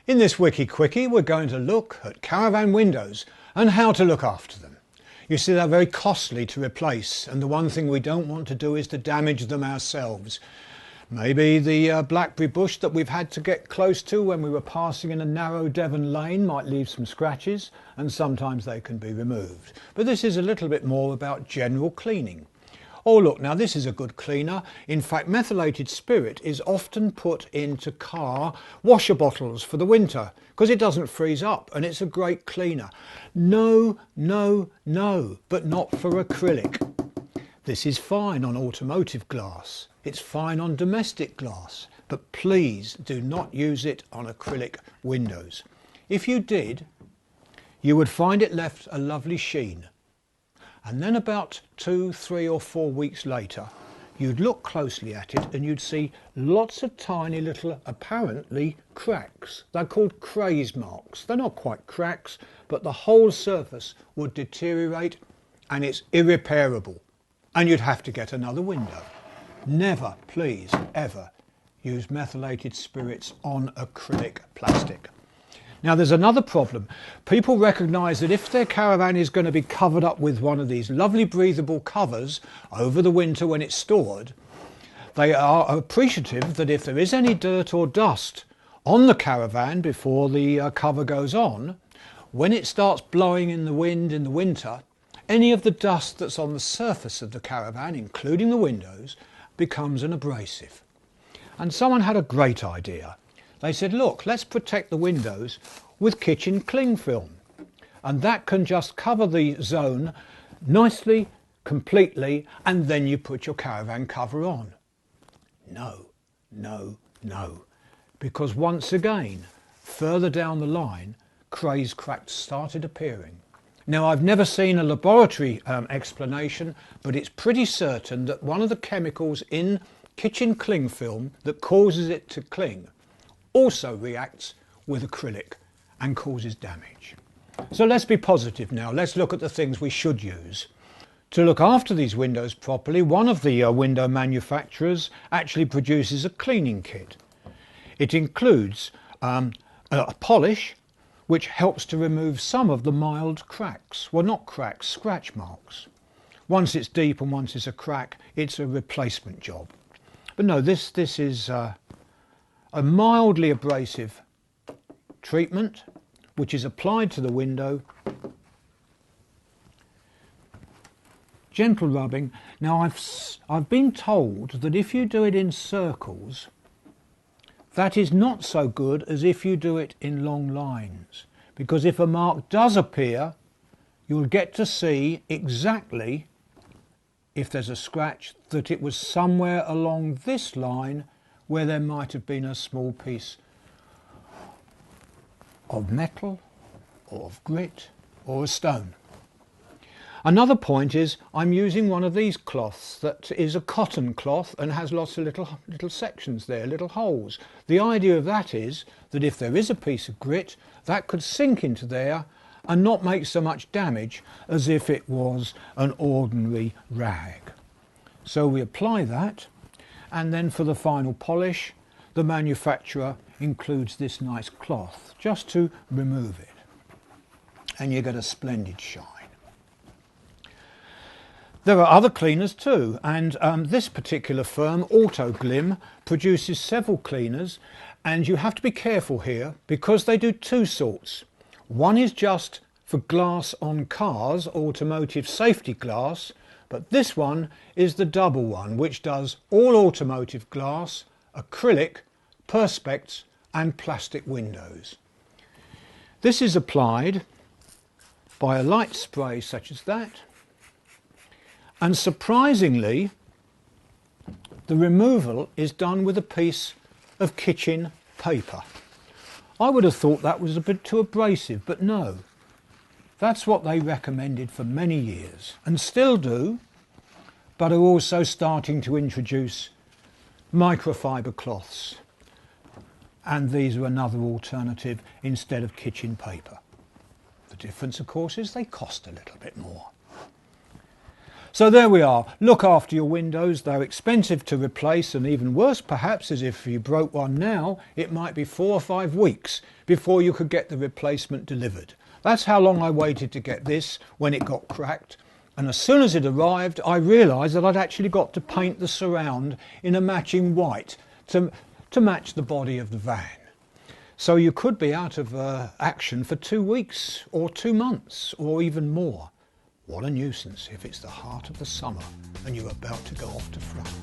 In this Wiki Quickie we're going to look at Caravan windows and how to look after them. You see, they're very costly to replace, and the one thing we don't want to do is to damage them ourselves. Maybe the blackberry bush that we've had to get close to when we were passing in a narrow Devon lane might leave some scratches, and sometimes they can be removed. But this is a little bit more about general cleaning. Oh look, now this is a good cleaner. In fact, methylated spirit is often put into car washer bottles for the winter because it doesn't freeze up and it's a great cleaner. No, no, no, but not for acrylic. This is fine on automotive glass. It's fine on domestic glass, but please do not use it on acrylic windows. If you did, you would find it left a lovely sheen. And then about 2, 3 or 4 weeks later, you'd look closely at it and you'd see lots of tiny little, apparently, cracks. They're called craze marks. They're not quite cracks, but the whole surface would deteriorate and it's irreparable. And you'd have to get another window. Never, please, ever use methylated spirits on acrylic plastic. Now there's another problem. People recognise that if their caravan is going to be covered up with one of these lovely breathable covers over the winter when it's stored, they are appreciative that if there is any dirt or dust on the caravan before the cover goes on, when it starts blowing in the wind in the winter, any of the dust that's on the surface of the caravan, including the windows, becomes an abrasive. And someone had a great idea. They said, look, let's protect the windows with kitchen cling film. And that can just cover the zone nicely, completely, and then you put your caravan cover on. No, no, no. Because once again, further down the line, craze cracks started appearing. Now, I've never seen a laboratory explanation, but it's pretty certain that one of the chemicals in kitchen cling film that causes it to cling also reacts with acrylic and causes damage. So let's be positive now. Let's look at the things we should use. To look after these windows properly, one of the window manufacturers actually produces a cleaning kit. It includes a polish which helps to remove some of the mild cracks. Well, not cracks, scratch marks. Once it's deep and once it's a crack, it's a replacement job. But no, this is a mildly abrasive treatment which is applied to the window. Gentle rubbing. Now I've been told that if you do it in circles, that is not so good as if you do it in long lines, because if a mark does appear, you'll get to see exactly, if there's a scratch, that it was somewhere along this line where there might have been a small piece of metal or of grit or a stone. Another point is I'm using one of these cloths that is a cotton cloth and has lots of little sections there, little holes. The idea of that is that if there is a piece of grit, that could sink into there and not make so much damage as if it was an ordinary rag. So we apply that, and then for the final polish, the manufacturer includes this nice cloth just to remove it. And you get a splendid shine. There are other cleaners too, and this particular firm, Autoglim, produces several cleaners, and you have to be careful here because they do two sorts. One is just for glass on cars, automotive safety glass, but this one is the double one, which does all automotive glass, acrylic, perspex and plastic windows. This is applied by a light spray such as that. And surprisingly, the removal is done with a piece of kitchen paper. I would have thought that was a bit too abrasive, but no. That's what they recommended for many years, and still do, but are also starting to introduce microfiber cloths. And these are another alternative instead of kitchen paper. The difference, of course, is they cost a little bit more. So there we are. Look after your windows. They're expensive to replace, and even worse perhaps is if you broke one now, it might be 4 or 5 weeks before you could get the replacement delivered. That's how long I waited to get this when it got cracked. And as soon as it arrived, I realised that I'd actually got to paint the surround in a matching white to match the body of the van. So you could be out of action for 2 weeks or 2 months or even more. What a nuisance if it's the heart of the summer and you're about to go off to France.